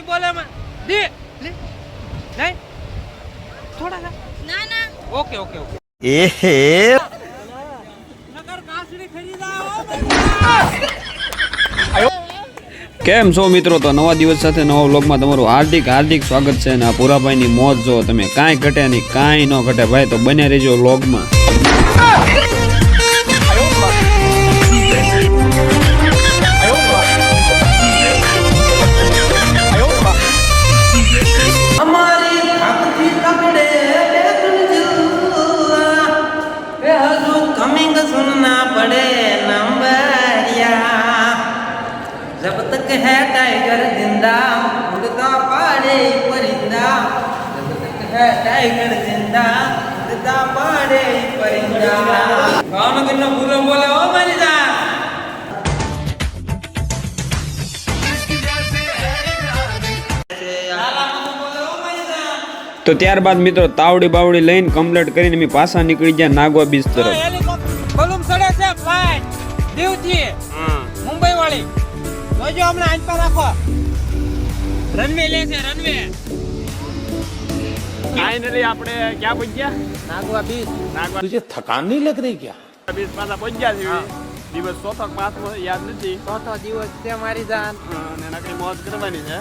अंग्रेजी बोले मैं दे ले नहीं थोड़ा सा ना ना ओके ओके ओके एहे नगर कासड़ी खरीदा हो કેમ છો મિત્રો? તો નવા દિવસ સાથે નવા વ્લોગમાં તમારું હાર્દિક હાર્દિક સ્વાગત છે. અને આ પુરાભાઈની મોજ જો તમે કાંઈ ઘટે નહીં, કાંઈ ન ઘટે ભાઈ, તો બને રહેજો વ્લોગમાં. जब तक है टाइगर जिंदा उड़ता पाड़े परिंदा जब तक है टाइगर जिंदा उड़ता पाड़े परिंदा भावनगर નો પૂરો બોલે ઓ મારી જા તો ત્યારબાદ મિત્રો તાવડી બાવડી લઈને કમ્પ્લીટ કરીને અમે પાછા નીકળી ગયા નાગવા બીચ તરફ. બલૂમ સડે છે ફ્લાઇટ દીવથી મુંબઈ વાળી જોજો હમણાં આંચ પર રાખો રનવે લે છે રનવે ફાઇનલી આપણે ક્યાં પહોંચ્યા? નાગવા બીચ. નાગવા तुझे थकान नहीं लग रही क्या? બીચ પાછા પહોંચ્યા છે. દિવસ ચોથો પાંચમો યાદ નથી. ચોથો દિવસ છે મારી જાન અને એના કઈ મોજ કરવાની છે.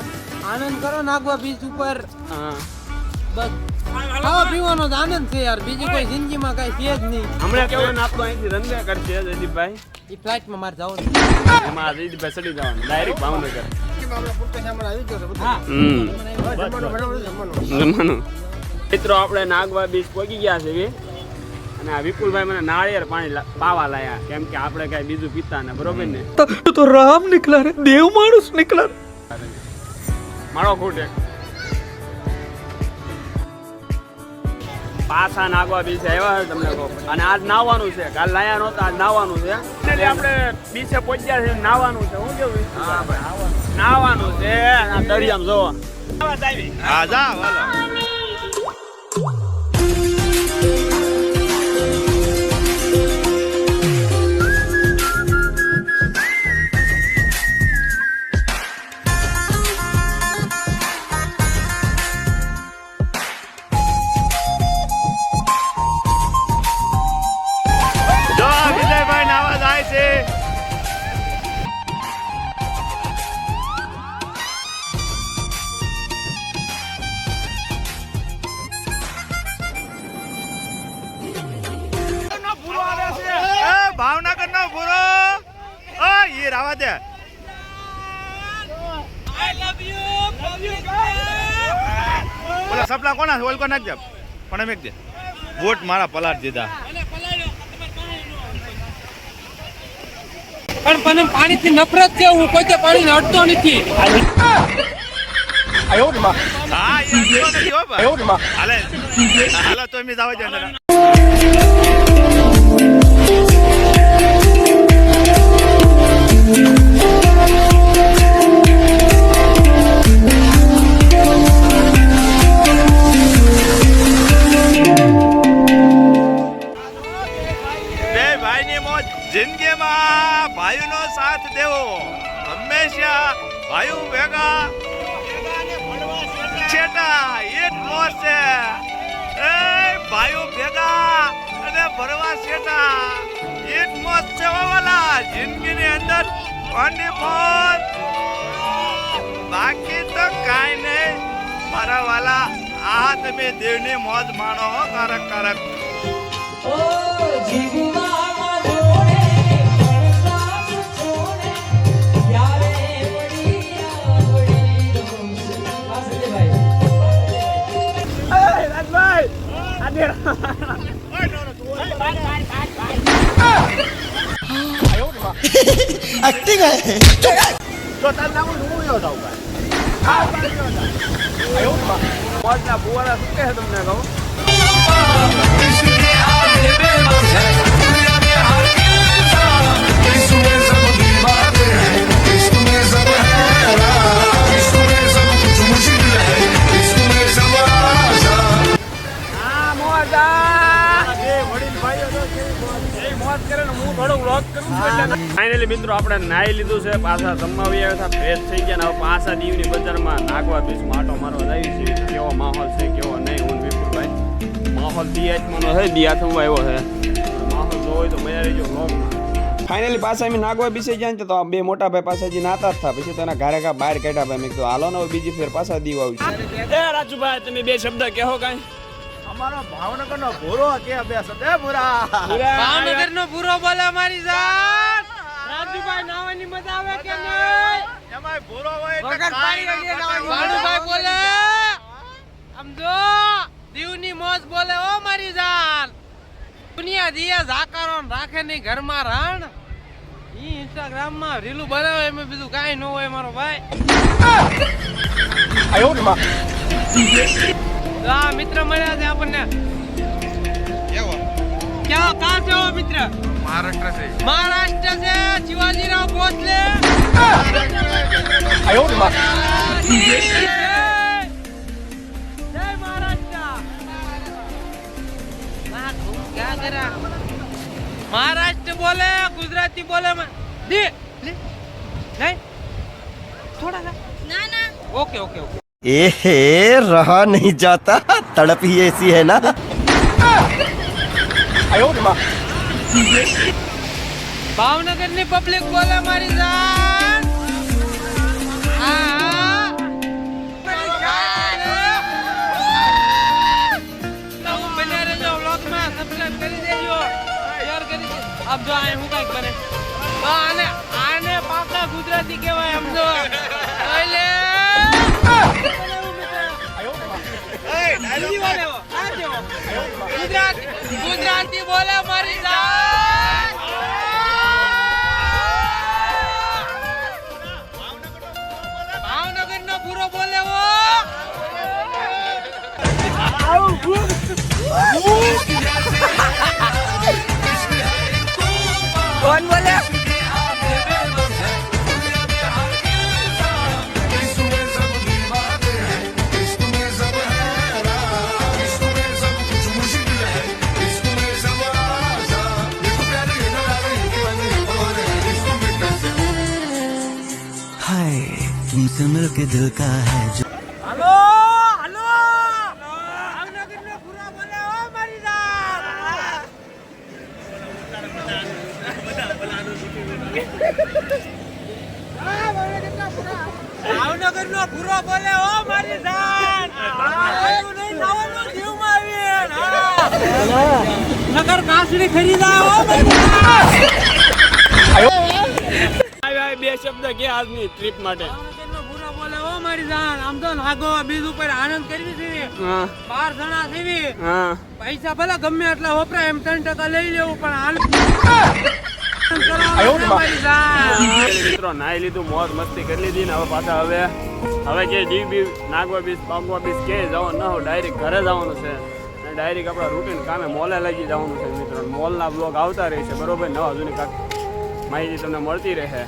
આનંદ કરો નાગવા બીચ ઉપર હા બસ ખાવા પીવાનો જ આનંદ છે યાર બીજી કોઈ જિંદગીમાં કઈ છે જ નહીં. હમણાં કેવું આપણું અહીંથી રનવે કરશે જયદીપભાઈ. એ ફ્લાઇટમાં મારે જવું એમાં જયદીપભાઈ ચડી જવાનું ડાયરેક્ટ ભાવનગર. જમવાનું મિત્રો આપણે નાગવા બીચ પહોંચી ગયા છે અને આ વિપુલભાઈ મને નાળિયેર પાણી પાવા લાયા, કેમ કે આપણે કઈ બીજું પીતા ને, બરોબર ને? तो राम निकला रे, देव मानुस निकला रे. મારો ખોટે પાછા નાગવા બીચે આવ્યા છે તમને કહો. અને આજ નાવાનું છે, કાલ લાયા નહોતા, આજ નાવાનું છે. એટલે આપણે બીચે પહોંચ્યા છે, નાવાનું છે. હું કેવું નાવાનું છે આ દરિયામાં જોવા. आ जा वाला. जो विजय भाई नावा जाए से भावनगर नो बुरो ये रावा दे આઈ લવ યુ बोला सपना कोना ओल को नाख दे पण मेक दे वोट मारा पलाट दीदा પણ પાણીથી નફરત છે. હું કોઈ પાણી અડતો નથી. हां ये नहीं हो बा हाले हालो तो मी जावा दे जिंदगी में भाई नो साथ देवो हमेशा भाई भेगा छेटा ये मोर से भाई भेगा अने भरवा छेटा ये मोर से वाला जिंदगी ने अंदर पानी फोन बाकी तो काई नहीं मारा वाला आज में देवनी मौज मानो करक करक ओ जीवा एक्टिंग है તો તાર નામ હું યો જાવ આ આયો મોજના બુવાળા શું કહે તમને કહું ફાઇનલી મિત્રો આપણે નાઈ લીધું છે, પાછા જમવાવી આવ્યા હતા, ફ્રેશ થઈ ગયા ને હવે પાછા દીવની બજારમાં નાગવા બીચમાં આટો મારવા જાય છે. કેવો માહોલ છે કેવો નહીં, હું વિપુલભાઈ માહોલ દિયાચમાંનો છે, દિયાથમાં આવ્યો છે. માહોલ જોવો હોય તો મજા આવી ગયો વ્લોગમાં. ફાઇનલી પાછા અમે નાગવા બીસે જાય ને તો આ બે મોટા ભાઈ પાછા હજી નાતા જ હતા, પછી તો એના ઘરે બહાર કાઢ્યા ભાઈ. મેં કીધું હાલો ને હવે બીજી ફેર પાછા દીવ આવશે. એ રાજુભાઈ તમે બે શબ્દ કહો કાંઈ. અમારો ભાવનગરનો ભૂરો કે બે સદે ભૂરા. ભાવનગરનો ભૂરો બોલે મારી જાન. રાજુભાઈ નાવાની મજા આવે કે નહીં? એમાંય ભૂરો હોય એટલે વગર પાણી વગર નાવાની. ભાનુભાઈ બોલે સમજો દીવની મોજ બોલે ઓ મારી જાન. દુનિયા દિયા ઝાકારો રાખે નહીં ઘરમાં રાણ. ઈ ઇન્સ્ટાગ્રામ માં રીલું બનાવે એમાં બીજું કાંઈ ન હોય મારો ભાઈ. આ મિત્ર મળ્યા છે આપણને. ક્યાં કાં છે ઓ મિત્ર? મહારાષ્ટ્ર છે. મહારાષ્ટ્ર છે શિવાજીરાવ ભોસલે. જય મહારાષ્ટ્ર. क्या करा? महाराष्ट्र बोले गुजराती बोले दे ले नहीं थोड़ा सा ना ना ओके ओके ओके एहे रहा नहीं जाता, तड़प ही ऐसी है ना. भावनगर ની પબ્લિક બોલે મારી જાન. હા તમે બને રહેજો વ્લોગ માં, સબસ્ક્રાઇબ કરી દેજો, શેર કરી દેજો. अब जो आए હું કઈક બને આને આને પાકા ગુજરાતી કહેવાય સમજો. ઓલે ગુજરાતી બોલે મારી જાન. ભાવનગર નો પૂરો બોલે વો. कौन बोले? हाय तुमसे मिलके दिल का है जो हेलो हेलो भावनगर नो पूरा बोले ओ मारी जान. ભાવનગર નો પૂરો બોલે ઓ મારી જાન. એવું નહીં નાવાનું જીવમાં આવીએ નગર કાસડી ખરીદા ઓ મારી જાન. બે શબ્દ કે આજની ટ્રીપ માટે. ભાવનગર નો પૂરો બોલે ઓ મારી જાન. આમ તો નાગો બીજ ઉપર આનંદ કરવી છે. હા 12 જણા થવી. હા પૈસા ભલે ગમે એટલા વપરાય એમ 3% લઈ લેવું પણ મિત્રો નાઈ લીધું, મોજ મસ્તી કરી લીધી ને હવે પાછા હવે કે દીવ બીવ નાગવા બીચ બાગવા બીચ કે જવાનું ન હોય, ડાયરેક્ટ ઘરે જવાનું છે અને ડાયરેક્ટ આપણા રૂટીન કામે મોલે લાગી જવાનું છે. મિત્રો મોલના બ્લોગ આવતા રહે છે બરોબર, નવા જૂની કાંક માહિતી તમને મળતી રહે.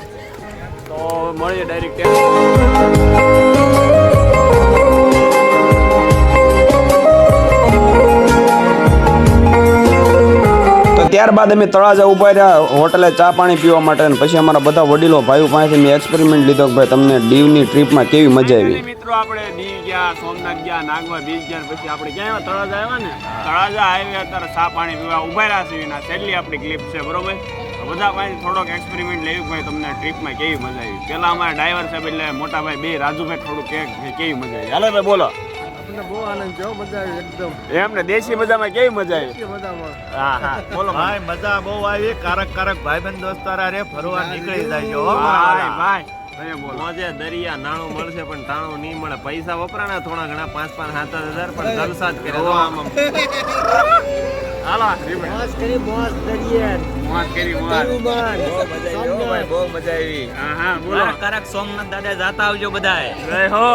તો મળીએ ડાયરેક્ટ. ત્યારબાદ અમે તળાજા ઉભા રહ્યા હોટલે ચા પાણી પીવા માટે, અને પછી અમારા બધા વડીલો ભાઈઓ પાસેથી મેં એક્સપેરિમેન્ટ લીધો કે ભાઈ તમને દીવની ટ્રીપમાં કેવી મજા આવી. મિત્રો આપણે દીવ ગયા, સોમનાથ ગયા, નાગવા બીચ ગયા, પછી આપણે ક્યાં આવ્યા? તળાજા આવ્યા ને. તળાજા આવ્યા ત્યારે ચા પાણી પીવા ઉભા રહ્યા છીએ ને છેલ્લી આપણી ક્લિપ છે બરોબર. બધા પાસે થોડોક એક્સપેરિમેન્ટ લેવું ભાઈ તમને ટ્રીપમાં કેવી મજા આવી. પેલા અમારા ડ્રાઈવર સાહેબ એટલે મોટા ભાઈ બે રાજુભાઈ થોડું કેવી મજા આવી. હાલો ભાઈ બોલો. બહુ આનંદ જો મજા આવી એકદમ. એમ ને દેશી મજામાં કેવી મજા આવી? મજામાં. હા હા બોલો ભાઈ મજા બહુ આવી. કારક ભાઈબંધ દોસ્તારા રે ફરવા નીકળી જાય છે. ભાઈ ભાઈ મોજે દરિયા નાણું મળશે પણ ટાણું નહીં મળે. પૈસા વપરાણા થોડા ઘણા 5,000-7,000 પણ જલસા જ કરે. હાલો મોજ કરી મોજ દરિયે. મોજ કરી મોજ. બહુ મજા આવી. હા હા બોલો. કરક સોમનાથ દાદા જાતા આવજો બધાએ. જય હો.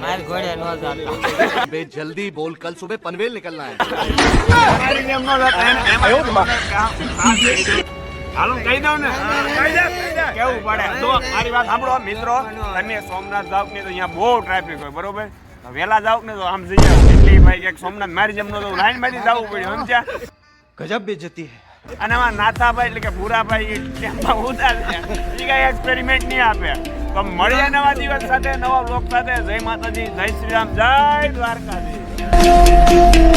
માર ઘોડે નો જાતા. बे जल्दी बोल, कल सुबह पनवेल निकलना है. હાલો કહી દઉં ને, કેવું પડે તો મારી વાત સાંભળો મિત્રો. તમે સોમનાથ જાવ ને તો અહીંયા બહુ ટ્રાફિક હોય બરોબર. વેલા જાવ ને તો આમ જઈએ એટલી ભાઈ કે સોમનાથ મારી જેમ નો લાઈન માંથી જવું પડ્યું સમજ્યા. गजब बेइज्जती है. અને આમાં નાથાભાઈ એટલે કે ભૂરાભાઈ ટેમ્પા ઉતારે છે એ કઈ એક્સપેરિમેન્ટ નહીં આપે. તો મળીએ નવા દિવસ સાથે, નવા બ્લોગ સાથે. જય માતાજી, જય શ્રી રામ, જય દ્વારકાધીશ.